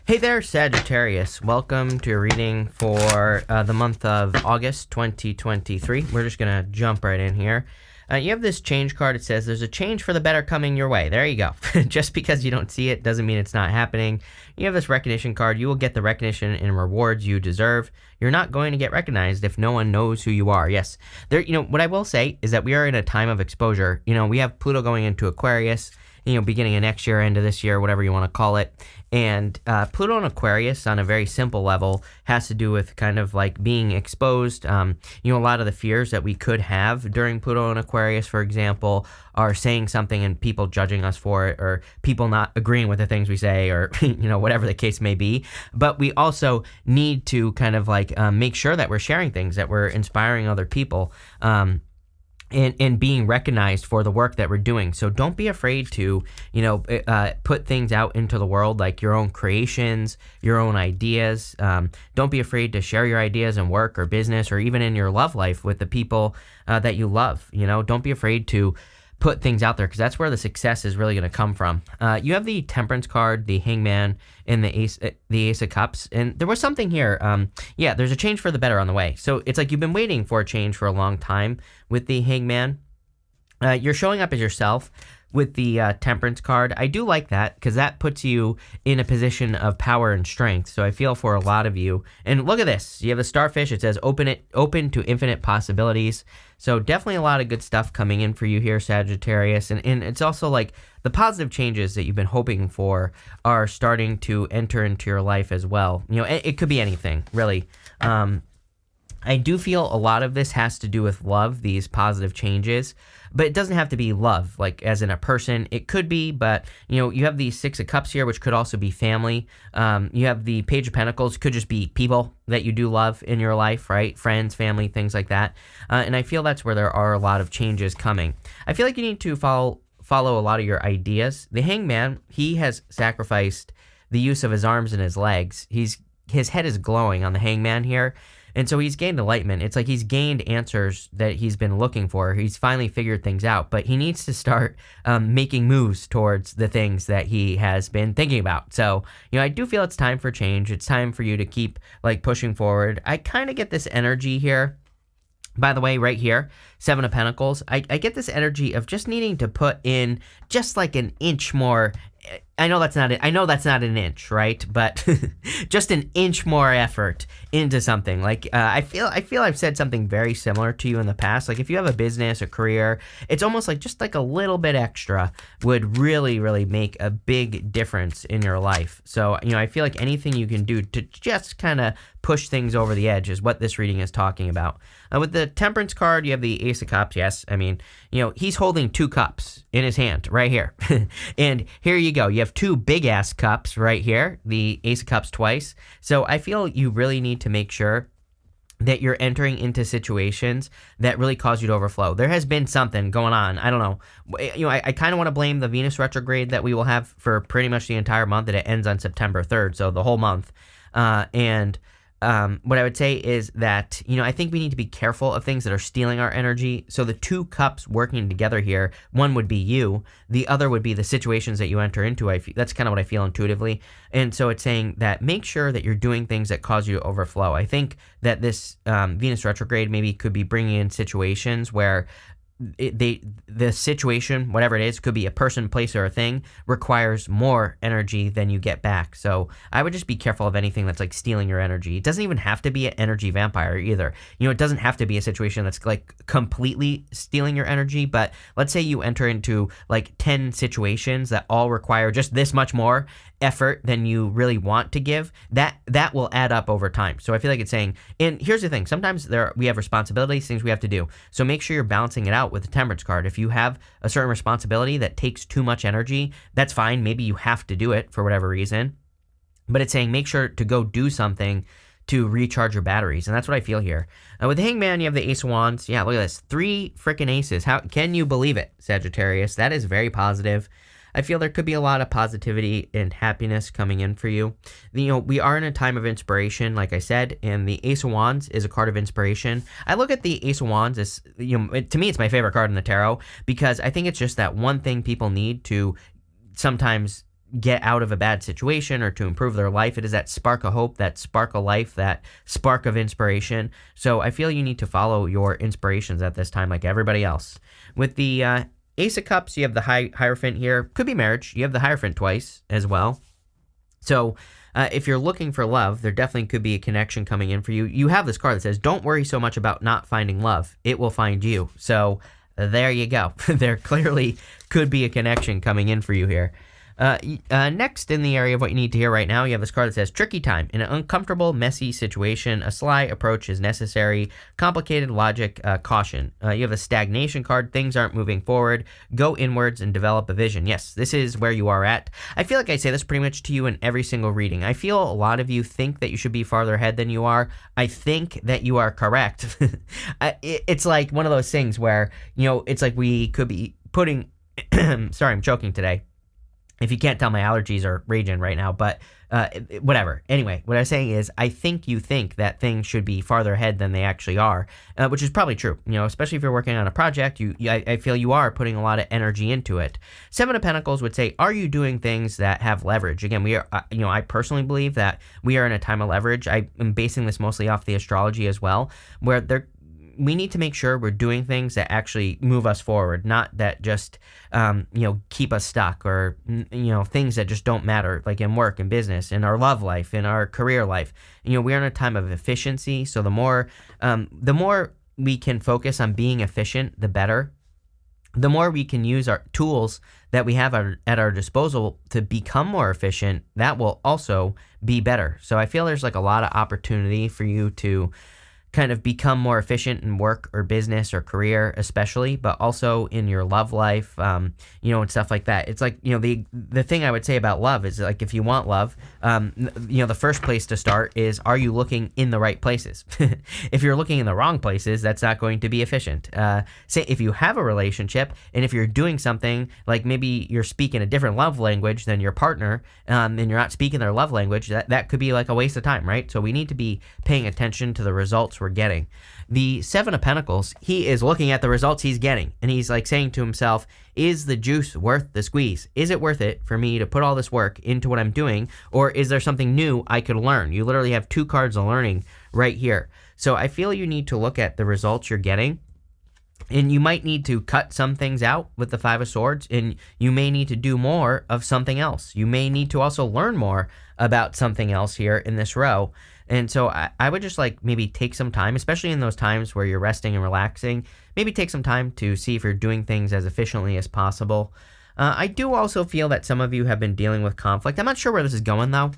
Hey there, Sagittarius. Welcome to a reading for the month of August 2023. We're just going to jump right in here. You have this change card. It says there's a change for the better coming your way. There you go. Just because you don't see it doesn't mean it's not happening. You have this recognition card. You will get the recognition and rewards you deserve. You're not going to get recognized if no one knows who you are. Yes. What I will say is that we are in a time of exposure. We have Pluto going into Aquarius, beginning of next year, end of this year, whatever you want to call it. And Pluto and Aquarius, on a very simple level, has to do with kind of like being exposed. A lot of the fears that we could have during Pluto and Aquarius, for example, are saying something and people judging us for it, or people not agreeing with the things we say, or whatever the case may be. But we also need to kind of like make sure that we're sharing things, that we're inspiring other people. And being recognized for the work that we're doing. So don't be afraid to, put things out into the world, like your own creations, your own ideas. Don't be afraid to share your ideas in work or business, or even in your love life with the people that you love. Don't be afraid to put things out there, because that's where the success is really going to come from. You have the Temperance card, the Hangman, and the Ace of Cups. And there was something here. There's a change for the better on the way. So it's like you've been waiting for a change for a long time with the Hangman. You're showing up as yourself with the Temperance card. I do like that, because that puts you in a position of power and strength. So I feel for a lot of you. And look at this. You have the starfish. It says open to infinite possibilities. So definitely a lot of good stuff coming in for you here, Sagittarius. And it's also like the positive changes that you've been hoping for are starting to enter into your life as well. It could be anything, really. I do feel a lot of this has to do with love, these positive changes, but it doesn't have to be love, like as in a person. It could be, but you have the Six of Cups here, which could also be family. You have the Page of Pentacles, could just be people that you do love in your life, right? Friends, family, things like that. And I feel that's where there are a lot of changes coming. I feel like you need to follow a lot of your ideas. The Hangman, he has sacrificed the use of his arms and his legs. His head is glowing on the Hangman here. And so he's gained enlightenment. It's like he's gained answers that he's been looking for. He's finally figured things out, but he needs to start making moves towards the things that he has been thinking about. So, I do feel it's time for change. It's time for you to keep like pushing forward. I kind of get this energy here. By the way, right here, Seven of Pentacles, I get this energy of just needing to put in just like an inch more. I know that's not an inch, right? But just an inch more effort into something. Like I feel I've said something very similar to you in the past. Like if you have a business, a career, it's almost like just like a little bit extra would really, really make a big difference in your life. So, I feel like anything you can do to just kind of push things over the edge is what this reading is talking about. With the Temperance card, you have the Ace of Cups. Yes, I mean, he's holding two cups in his hand right here. And here you go. You have two big-ass cups right here, the Ace of Cups twice. So I feel you really need to make sure that you're entering into situations that really cause you to overflow. There has been something going on. I don't know. I kind of want to blame the Venus retrograde that we will have for pretty much the entire month, and it ends on September 3rd, so the whole month. What I would say is that, I think we need to be careful of things that are stealing our energy. So the two cups working together here, one would be you, the other would be the situations that you enter into. That's kind of what I feel intuitively. And so it's saying that make sure that you're doing things that cause you to overflow. I think that this Venus retrograde maybe could be bringing in situations where the situation, whatever it is, could be a person, place, or a thing, requires more energy than you get back. So I would just be careful of anything that's like stealing your energy. It doesn't even have to be an energy vampire either. It doesn't have to be a situation that's like completely stealing your energy. But let's say you enter into like 10 situations that all require just this much more effort than you really want to give. That will add up over time. So I feel like it's saying, and here's the thing, sometimes we have responsibilities, things we have to do. So make sure you're balancing it out with the Temperance card. If you have a certain responsibility that takes too much energy, that's fine. Maybe you have to do it for whatever reason. But it's saying make sure to go do something to recharge your batteries. And that's what I feel here. With the Hangman, you have the Ace of Wands. Yeah, look at this. 3 freaking aces. How can you believe it, Sagittarius? That is very positive. I feel there could be a lot of positivity and happiness coming in for you. We are in a time of inspiration, like I said, and the Ace of Wands is a card of inspiration. I look at the Ace of Wands as, to me, it's my favorite card in the tarot, because I think it's just that one thing people need to sometimes get out of a bad situation or to improve their life. It is that spark of hope, that spark of life, that spark of inspiration. So I feel you need to follow your inspirations at this time like everybody else. With the Ace of Cups, you have the Hierophant here. Could be marriage. You have the Hierophant twice as well. So if you're looking for love, there definitely could be a connection coming in for you. You have this card that says, don't worry so much about not finding love. It will find you. So there you go. There clearly could be a connection coming in for you here. Next in the area of what you need to hear right now, you have this card that says, tricky time. In an uncomfortable, messy situation, a sly approach is necessary. Complicated logic, caution. You have a stagnation card. Things aren't moving forward. Go inwards and develop a vision. Yes, this is where you are at. I feel like I say this pretty much to you in every single reading. I feel a lot of you think that you should be farther ahead than you are. I think that you are correct. It's like one of those things where, it's like we could be putting, sorry, I'm choking today. If you can't tell, my allergies are raging right now, but whatever. Anyway, what I'm saying is I think you think that things should be farther ahead than they actually are, which is probably true. Especially if you're working on a project, I feel you are putting a lot of energy into it. Seven of Pentacles would say, are you doing things that have leverage? Again, we are, I personally believe that we are in a time of leverage. I am basing this mostly off the astrology as well, where we need to make sure we're doing things that actually move us forward, not that just, keep us stuck or, things that just don't matter, like in work and business, in our love life, in our career life. We're in a time of efficiency. So the more we can focus on being efficient, the better. The more we can use our tools that we have at our disposal to become more efficient, that will also be better. So I feel there's like a lot of opportunity for you to kind of become more efficient in work or business or career especially, but also in your love life, and stuff like that. It's like, the thing I would say about love is like, if you want love, the first place to start is, are you looking in the right places? If you're looking in the wrong places, that's not going to be efficient. Say if you have a relationship and if you're doing something like maybe you're speaking a different love language than your partner, and you're not speaking their love language, that could be like a waste of time, right? So we need to be paying attention to the results we're getting. The Seven of Pentacles, he is looking at the results he's getting, and he's like saying to himself, is the juice worth the squeeze? Is it worth it for me to put all this work into what I'm doing, or is there something new I could learn? You literally have two cards of learning right here. So I feel you need to look at the results you're getting, and you might need to cut some things out with the Five of Swords, and you may need to do more of something else. You may need to also learn more about something else here in this row. And so I would just like maybe take some time, especially in those times where you're resting and relaxing, maybe take some time to see if you're doing things as efficiently as possible. I do also feel that some of you have been dealing with conflict. I'm not sure where this is going though.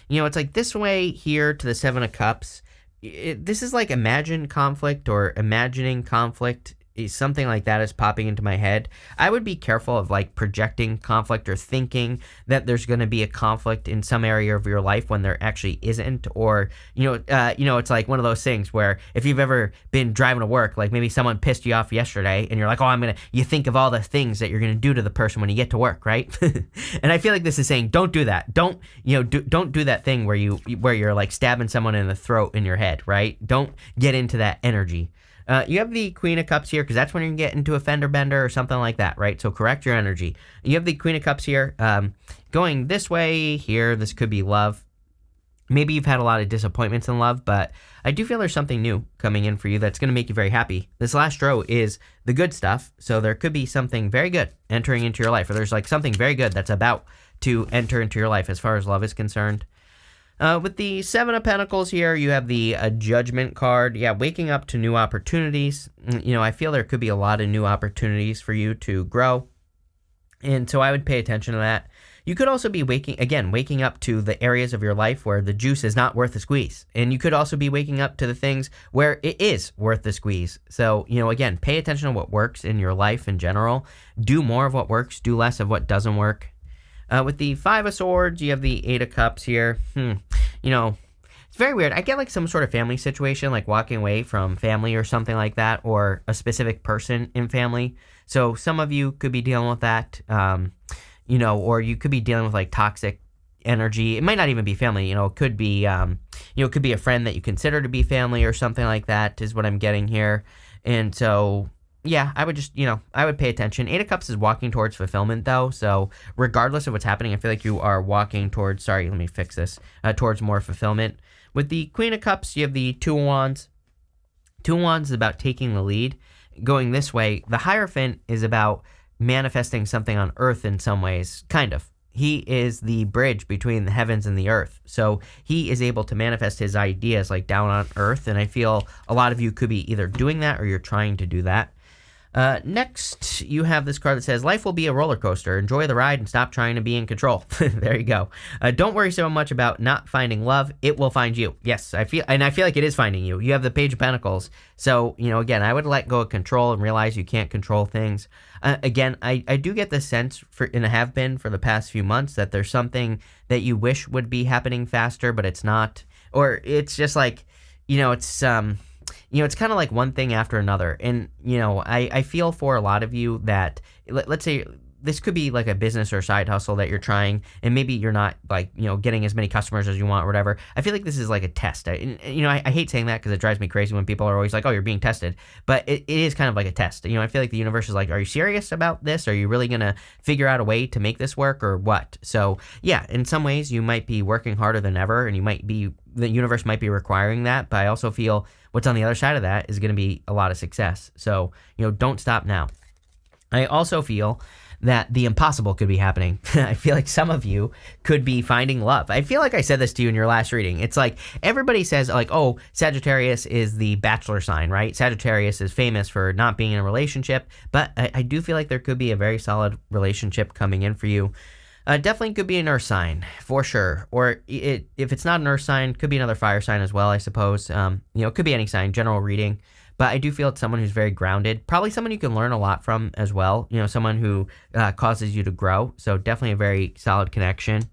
It's like this way here to the Seven of Cups. This is like imagined conflict or imagining conflict. Something like that is popping into my head. I would be careful of like projecting conflict or thinking that there's going to be a conflict in some area of your life when there actually isn't. Or, it's like one of those things where if you've ever been driving to work, like maybe someone pissed you off yesterday and you're like, you think of all the things that you're going to do to the person when you get to work, right? And I feel like this is saying, don't do that. Don't do that thing where you're like stabbing someone in the throat in your head, right? Don't get into that energy. You have the Queen of Cups here because that's when you get into a fender bender or something like that, right? So correct your energy. You have the Queen of Cups here going this way here. This could be love. Maybe you've had a lot of disappointments in love, but I do feel there's something new coming in for you that's going to make you very happy. This last row is the good stuff, so there could be something very good entering into your life, or there's like something very good that's about to enter into your life as far as love is concerned. With the Seven of Pentacles here, you have the Judgment card. Yeah, waking up to new opportunities. I feel there could be a lot of new opportunities for you to grow. And so I would pay attention to that. You could also be waking up to the areas of your life where the juice is not worth the squeeze. And you could also be waking up to the things where it is worth the squeeze. So, again, pay attention to what works in your life in general. Do more of what works. Do less of what doesn't work. With the Five of Swords, you have the Eight of Cups here. It's very weird. I get like some sort of family situation, like walking away from family or something like that, or a specific person in family. So some of you could be dealing with that, or you could be dealing with like toxic energy. It might not even be family. It could be, it could be a friend that you consider to be family or something like that is what I'm getting here. And so, yeah, I would just, I would pay attention. Eight of Cups is walking towards fulfillment, though. So regardless of what's happening, I feel like you are walking towards, sorry, let me fix this, towards more fulfillment. With the Queen of Cups, you have the Two of Wands. Two of Wands is about taking the lead, going this way. The Hierophant is about manifesting something on earth in some ways, kind of. He is the bridge between the heavens and the earth. So he is able to manifest his ideas like down on earth. And I feel a lot of you could be either doing that or you're trying to do that. Next, you have this card that says, life will be a roller coaster. Enjoy the ride and stop trying to be in control. There you go. Don't worry so much about not finding love. It will find you. Yes, I feel like it is finding you. You have the Page of Pentacles. So, again, I would let go of control and realize you can't control things. Again, I do get the sense, and I have been for the past few months, that there's something that you wish would be happening faster, but it's not. Or it's just like, it's kind of like one thing after another. And, I feel for a lot of you that, let's say, this could be like a business or side hustle that you're trying, and maybe you're not like, getting as many customers as you want or whatever. I feel like this is like a test. I hate saying that because it drives me crazy when people are always like, oh, you're being tested. But it is kind of like a test. I feel like the universe is like, are you serious about this? Are you really going to figure out a way to make this work or what? So yeah, in some ways you might be working harder than ever, and the universe might be requiring that. But I also feel what's on the other side of that is going to be a lot of success. So, don't stop now. I also feel that the impossible could be happening. I feel like some of you could be finding love. I feel like I said this to you in your last reading. It's like everybody says like, oh, Sagittarius is the bachelor sign, right? Sagittarius is famous for not being in a relationship, but I do feel like there could be a very solid relationship coming in for you. Definitely could be an earth sign, for sure. Or if it's not an earth sign, could be another fire sign as well, I suppose. It could be any sign, general reading. But I do feel it's someone who's very grounded. Probably someone you can learn a lot from as well. Someone who causes you to grow. So definitely a very solid connection.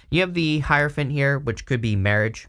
You have the Hierophant here, which could be marriage.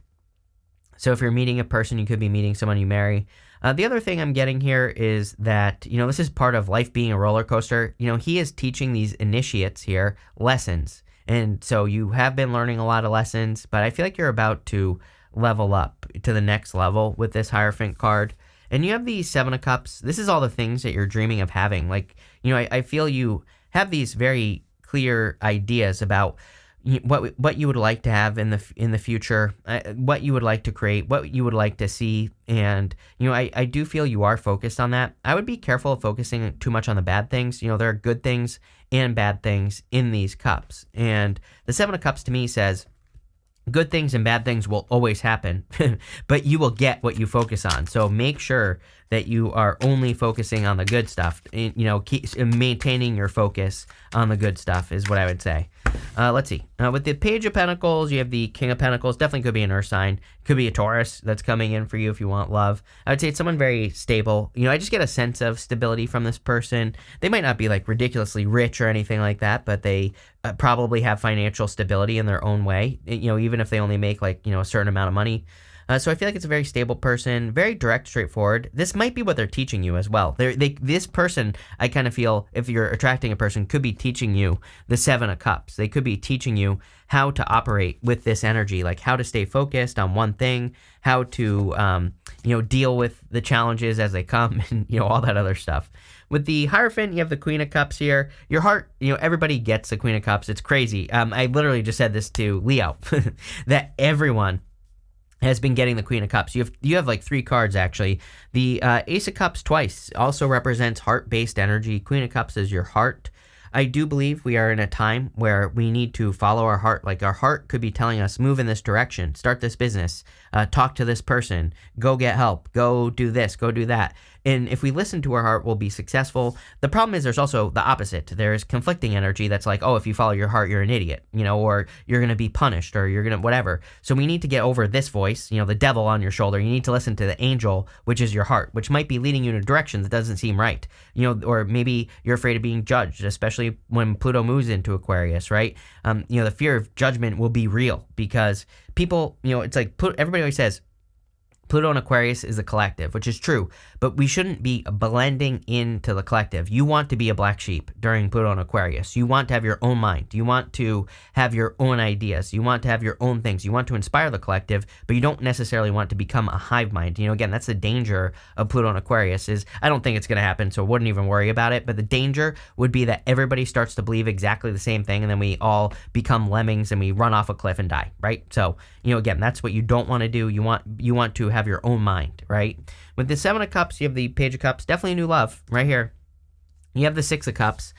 So if you're meeting a person, you could be meeting someone you marry. The other thing I'm getting here is that, this is part of life being a roller coaster. He is teaching these initiates here lessons. And so you have been learning a lot of lessons, but I feel like you're about to level up to the next level with this Hierophant card. And you have the Seven of Cups. This is all the things that you're dreaming of having. Like, I feel you have these very clear ideas about what you would like to have in the future, what you would like to create, what you would like to see. And, I do feel you are focused on that. I would be careful of focusing too much on the bad things. There are good things and bad things in these cups. And the Seven of Cups to me says, good things and bad things will always happen, but you will get what you focus on. So make sure that you are only focusing on the good stuff. Keep maintaining your focus on the good stuff is what I would say. Let's see. With the Page of Pentacles, you have the King of Pentacles. Definitely could be an earth sign. Could be a Taurus that's coming in for you if you want love. I would say it's someone very stable. I just get a sense of stability from this person. They might not be like ridiculously rich or anything like that, but they probably have financial stability in their own way. Even if they only make like, a certain amount of money. So I feel like it's a very stable person, very direct, straightforward. This might be what they're teaching you as well. This person, I kind of feel, if you're attracting a person, could be teaching you the Seven of Cups. They could be teaching you how to operate with this energy, like how to stay focused on one thing, how to, deal with the challenges as they come, and, all that other stuff. With the Hierophant, you have the Queen of Cups here. Your heart, everybody gets the Queen of Cups. It's crazy. I literally just said this to Leo, that everyone has been getting the Queen of Cups. You have like 3 cards actually. The Ace of Cups twice also represents heart-based energy. Queen of Cups is your heart. I do believe we are in a time where we need to follow our heart. Like our heart could be telling us, move in this direction, start this business, talk to this person, go get help, go do this, go do that. And if we listen to our heart, we'll be successful. The problem is there's also the opposite. There's conflicting energy that's like, oh, if you follow your heart, you're an idiot, or you're going to be punished, or you're going to whatever. So we need to get over this voice, the devil on your shoulder. You need to listen to the angel, which is your heart, which might be leading you in a direction that doesn't seem right. Or maybe you're afraid of being judged, especially when Pluto moves into Aquarius, right? The fear of judgment will be real because people, it's like everybody always says, Pluto and Aquarius is a collective, which is true, but we shouldn't be blending into the collective. You want to be a black sheep during Pluto and Aquarius. You want to have your own mind. You want to have your own ideas. You want to have your own things. You want to inspire the collective, but you don't necessarily want to become a hive mind. Again, that's the danger of Pluto and Aquarius is I don't think it's going to happen, so I wouldn't even worry about it, but the danger would be that everybody starts to believe exactly the same thing, and then we all become lemmings and we run off a cliff and die, right? So, again, that's what you don't want to do. You want to have your own mind, right? With the Seven of Cups, you have the Page of Cups, definitely new love right here. You have the Six of Cups.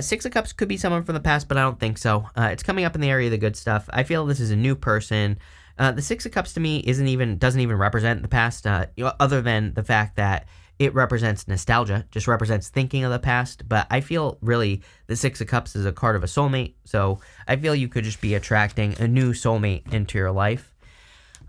Six of Cups could be someone from the past, but I don't think so. It's coming up in the area of the good stuff. I feel this is a new person. The Six of Cups to me doesn't even represent the past, other than the fact that it represents nostalgia, just represents thinking of the past. But I feel really the Six of Cups is a card of a soulmate. So I feel you could just be attracting a new soulmate into your life.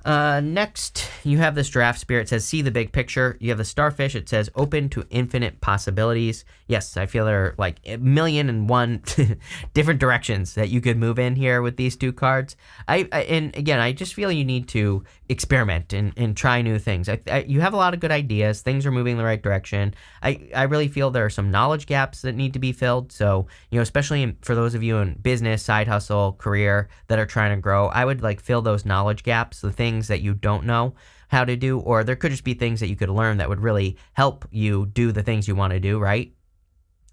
Next, you have this Giraffe Spirit. It says, see the big picture. You have the Starfish. It says, open to infinite possibilities. Yes, I feel there are like 1,000,001 different directions that you could move in here with these two cards. And again, I just feel you need to experiment and try new things. You have a lot of good ideas. Things are moving in the right direction. I really feel there are some knowledge gaps that need to be filled. So, especially for those of you in business, side hustle, career that are trying to grow, I would fill those knowledge gaps, the things that you don't know how to do, or there could just be things that you could learn that would really help you do the things you want to do, right?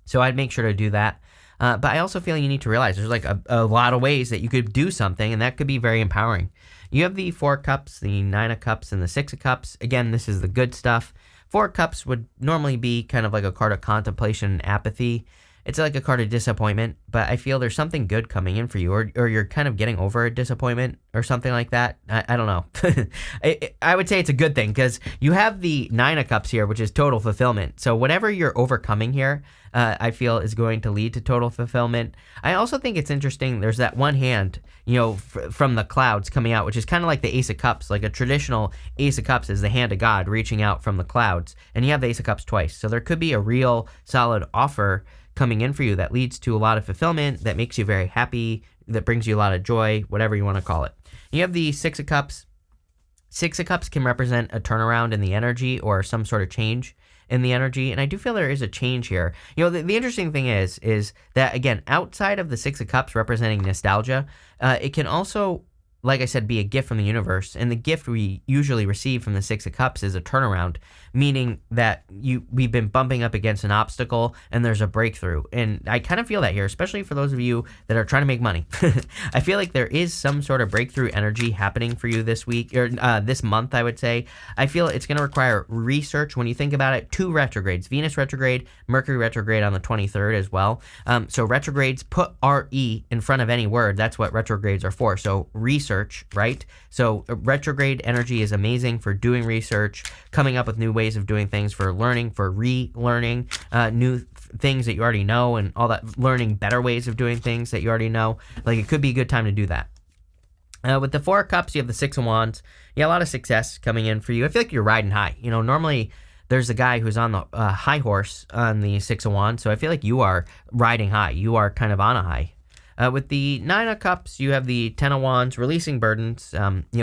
So I'd make sure to do that. But I also feel you need to realize there's a lot of ways that you could do something, and that could be very empowering. You have the Four of Cups, the Nine of Cups, and the Six of Cups. Again, this is the good stuff. Four of Cups would normally be kind of like a card of contemplation and apathy. It's like a card of disappointment, but I feel there's something good coming in for you, or you're kind of getting over a disappointment or something like that. I don't know. I would say it's a good thing because you have the Nine of Cups here, which is total fulfillment. So whatever you're overcoming here, I feel is going to lead to total fulfillment. I also think it's interesting. There's that one hand, from the clouds coming out, which is kind of like the Ace of Cups. Like a traditional Ace of Cups is the hand of God reaching out from the clouds, and you have the Ace of Cups twice. So there could be a real solid offer coming in for you that leads to a lot of fulfillment, that makes you very happy, that brings you a lot of joy, whatever you want to call it. You have the Six of Cups. Six of Cups can represent a turnaround in the energy or some sort of change in the energy, and I do feel there is a change here. The interesting thing is that, again, outside of the Six of Cups representing nostalgia, it can also, like I said, be a gift from the universe, and the gift we usually receive from the Six of Cups is a turnaround, meaning that we've been bumping up against an obstacle and there's a breakthrough. And I kind of feel that here, especially for those of you that are trying to make money. I feel like there is some sort of breakthrough energy happening for you this week, or this month, I would say. I feel it's going to require research. When you think about it, 2 retrogrades, Venus retrograde, Mercury retrograde on the 23rd as well. So retrogrades, put RE in front of any word. That's what retrogrades are for. So research, right? So retrograde energy is amazing for doing research, coming up with new ways of doing things, for learning, for relearning new things that you already know, and all that, learning better ways of doing things that you already know. It could be a good time to do that. With the Four of Cups, you have the Six of Wands. Yeah, a lot of success coming in for you. I feel like you're riding high. Normally there's a guy who's on the high horse on the Six of Wands, so I feel like you are riding high. You are kind of on a high. With the Nine of Cups, you have the Ten of Wands, releasing burdens,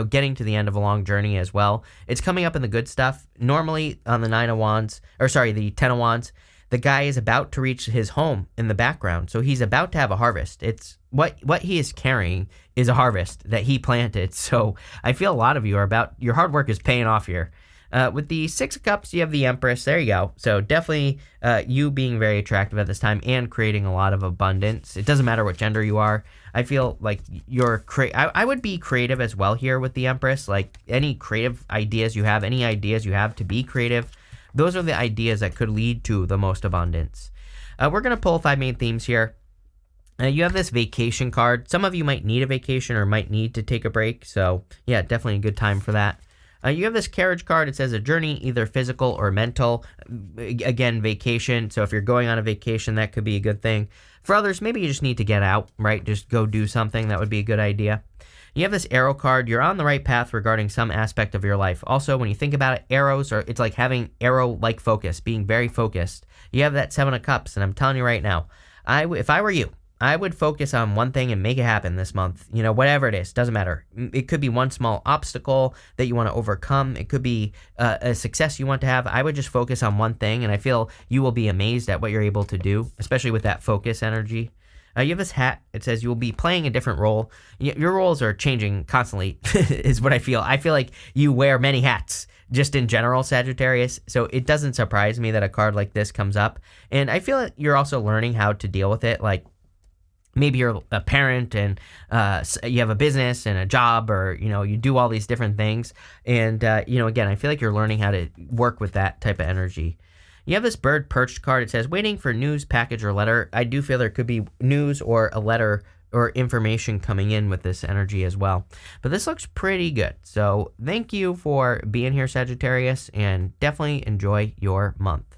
getting to the end of a long journey as well. It's coming up in the good stuff. Normally on the the Ten of Wands, the guy is about to reach his home in the background. So he's about to have a harvest. It's what he is carrying is a harvest that he planted. So I feel a lot of you your hard work is paying off here. With the Six of Cups, you have the Empress. There you go. So definitely you being very attractive at this time and creating a lot of abundance. It doesn't matter what gender you are. I feel like I would be creative as well here with the Empress. Like any creative ideas you have, any ideas you have to be creative, those are the ideas that could lead to the most abundance. We're going to pull 5 main themes here. You have this vacation card. Some of you might need a vacation or might need to take a break. So yeah, definitely a good time for that. You have this Carriage card. It says a journey, either physical or mental. Again, vacation. So if you're going on a vacation, that could be a good thing. For others, maybe you just need to get out, right? Just go do something. That would be a good idea. You have this Arrow card. You're on the right path regarding some aspect of your life. Also, when you think about it, arrows it's like having arrow-like focus, being very focused. You have that Seven of Cups, and I'm telling you right now, if I were you, I would focus on one thing and make it happen this month. Whatever it is, doesn't matter. It could be one small obstacle that you want to overcome. It could be a success you want to have. I would just focus on one thing, and I feel you will be amazed at what you're able to do, especially with that focus energy. You have this hat. It says you will be playing a different role. Your roles are changing constantly, is what I feel. I feel like you wear many hats just in general, Sagittarius. So it doesn't surprise me that a card like this comes up. And I feel like you're also learning how to deal with it. Like maybe you're a parent and you have a business and a job, or, you do all these different things. And, again, I feel like you're learning how to work with that type of energy. You have this bird perched card. It says, waiting for news, package, or letter. I do feel there could be news or a letter or information coming in with this energy as well. But this looks pretty good. So thank you for being here, Sagittarius, and definitely enjoy your month.